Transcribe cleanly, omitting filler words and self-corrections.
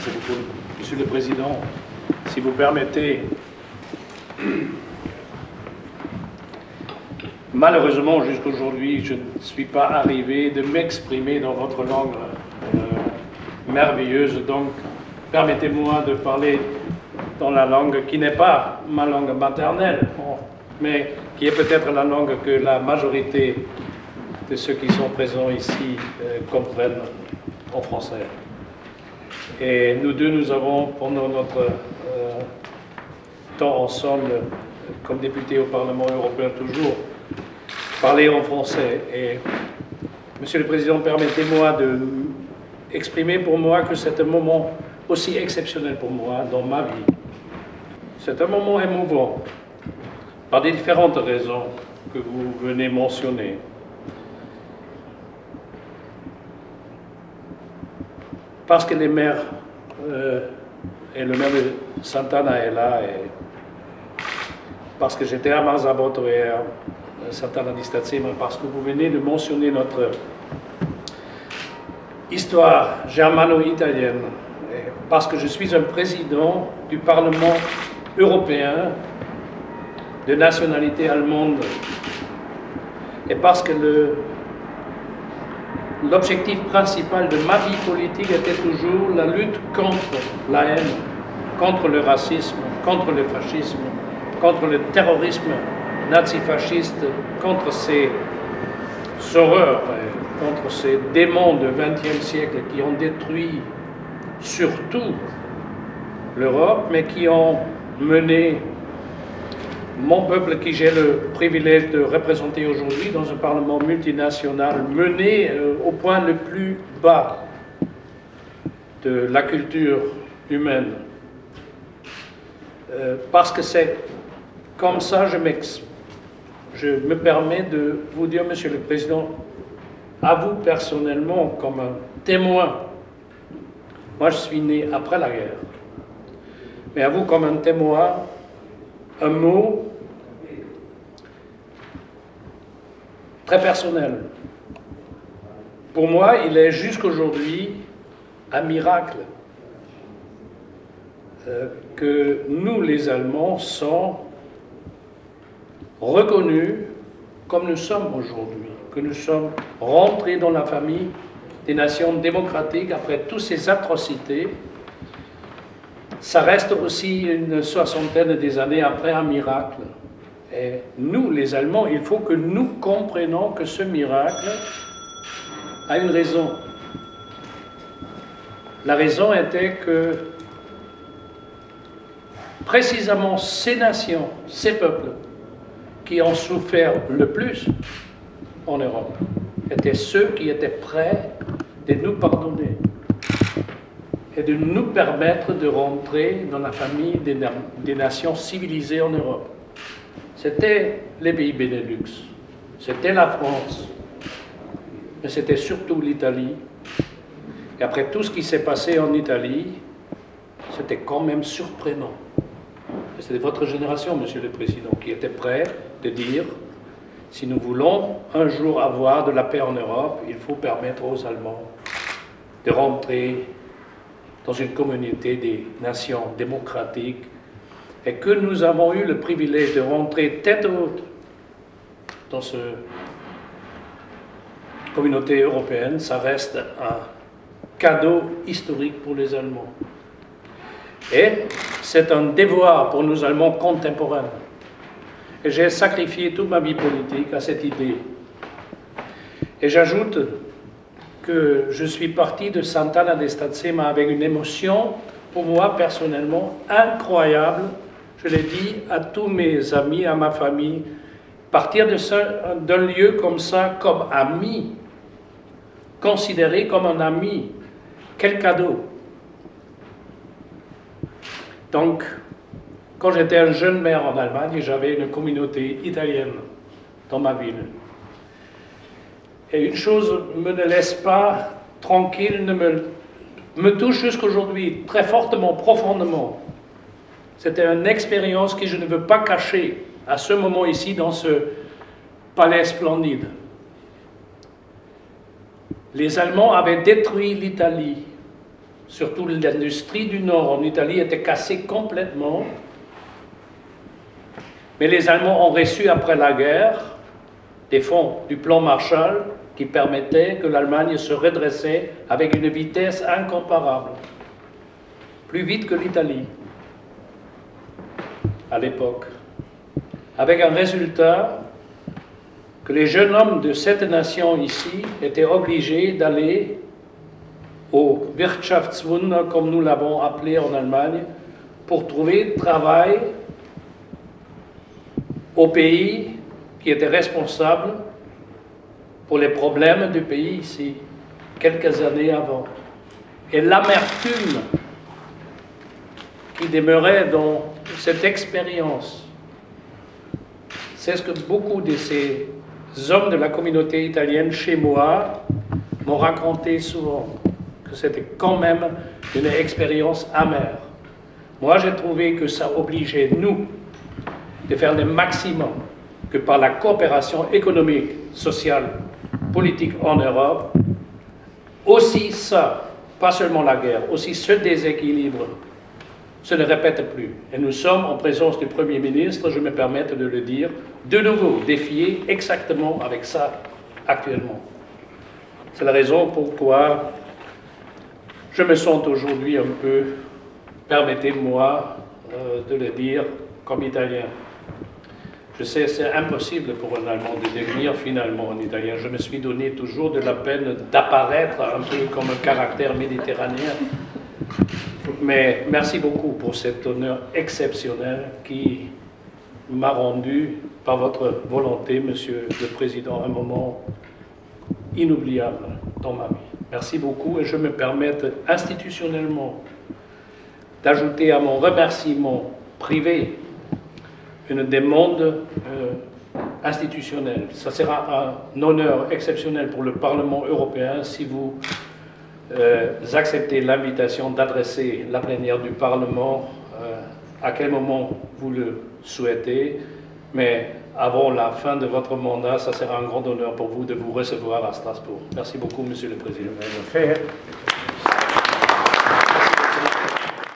Merci beaucoup, Monsieur le Président. Si vous permettez, malheureusement, jusqu'aujourd'hui, je ne suis pas arrivé de m'exprimer dans votre langue merveilleuse. Donc, permettez-moi de parler dans la langue qui n'est pas ma langue maternelle, mais qui est peut-être la langue que la majorité de ceux qui sont présents ici comprennent en français. Et nous deux, nous avons, pendant notre temps ensemble, comme députés au Parlement européen toujours, parlé en français. Et, Monsieur le Président, permettez-moi d'exprimer pour moi que c'est un moment aussi exceptionnel pour moi dans ma vie. C'est un moment émouvant, par des différentes raisons que vous venez mentionner. Parce que les maires et le maire de Sant'Anna est là, et parce que j'étais à Marzabotto et à Sant'Anna di Stazzema, parce que vous venez de mentionner notre histoire germano-italienne, parce que je suis un président du Parlement européen de nationalité allemande, et parce que l'objectif principal de ma vie politique était toujours la lutte contre la haine, contre le racisme, contre le fascisme, contre le terrorisme nazi-fasciste, contre ces horreurs, contre ces démons du XXe siècle qui ont détruit surtout l'Europe, mais qui ont mené mon peuple, qui j'ai le privilège de représenter aujourd'hui dans un Parlement multinational, mené au point le plus bas de la culture humaine. Parce que c'est comme ça, je me permets de vous dire, Monsieur le Président, à vous personnellement, comme un témoin. Moi, je suis né après la guerre. Mais à vous, comme un témoin, un mot très personnel. Pour moi, il est jusqu'aujourd'hui un miracle que nous, les Allemands, sommes reconnus comme nous sommes aujourd'hui, que nous sommes rentrés dans la famille des nations démocratiques après toutes ces atrocités. Ça reste aussi une soixantaine des années après un miracle. Et nous, les Allemands, il faut que nous comprenions que ce miracle a une raison. La raison était que précisément ces nations, ces peuples qui ont souffert le plus en Europe, étaient ceux qui étaient prêts de nous pardonner et de nous permettre de rentrer dans la famille des nations civilisées en Europe. C'était les pays Benelux, c'était la France, mais c'était surtout l'Italie. Et après tout ce qui s'est passé en Italie, c'était quand même surprenant. C'était votre génération, Monsieur le Président, qui était prêt de dire, si nous voulons un jour avoir de la paix en Europe, il faut permettre aux Allemands de rentrer dans une communauté des nations démocratiques, et que nous avons eu le privilège de rentrer tête haute dans cette communauté européenne. Ça reste un cadeau historique pour les Allemands. Et c'est un devoir pour nous Allemands contemporains. Et j'ai sacrifié toute ma vie politique à cette idée. Et j'ajoute que je suis parti de Sant'Anna di Stazzema avec une émotion, pour moi personnellement, incroyable. Je l'ai dit à tous mes amis, à ma famille, partir d'un lieu comme ça, comme ami, considéré comme un ami, quel cadeau. Donc, quand j'étais un jeune maire en Allemagne, j'avais une communauté italienne dans ma ville. Et une chose ne me laisse pas tranquille, me touche jusqu'aujourd'hui, très fortement, profondément. C'était une expérience que je ne veux pas cacher à ce moment ici, dans ce palais splendide. Les Allemands avaient détruit l'Italie surtout l'industrie du Nord en Italie, était cassée complètement. Mais les Allemands ont reçu après la guerre des fonds du plan Marshall qui permettaient que l'Allemagne se redressait avec une vitesse incomparable, plus vite que l'Italie à l'époque, avec un résultat que les jeunes hommes de cette nation ici étaient obligés d'aller au Wirtschaftswunder, comme nous l'avons appelé en Allemagne, pour trouver travail au pays qui était responsable pour les problèmes du pays ici, quelques années avant. Et l'amertume qui demeurait dans cette expérience, c'est ce que beaucoup de ces hommes de la communauté italienne chez moi m'ont raconté souvent, que c'était quand même une expérience amère. Moi, j'ai trouvé que ça obligeait nous de faire le maximum que par la coopération économique, sociale, politique en Europe, aussi ça, pas seulement la guerre, aussi ce déséquilibre se ne répète plus. Et nous sommes en présence du Premier ministre, je me permets de le dire, de nouveau défiés exactement avec ça actuellement. C'est la raison pourquoi je me sens aujourd'hui un peu, permettez-moi de le dire, comme Italien. Je sais, c'est impossible pour un Allemand de devenir finalement un Italien. Je me suis donné toujours de la peine d'apparaître un peu comme un caractère méditerranéen. Mais merci beaucoup pour cet honneur exceptionnel qui m'a rendu, par votre volonté, Monsieur le Président, un moment inoubliable dans ma vie. Merci beaucoup et je me permets institutionnellement d'ajouter à mon remerciement privé une demande institutionnelle. Ça sera un honneur exceptionnel pour le Parlement européen si vous acceptez l'invitation d'adresser la plénière du Parlement à quel moment vous le souhaitez, mais avant la fin de votre mandat, ça sera un grand honneur pour vous de vous recevoir à Strasbourg. Merci beaucoup, Monsieur le Président.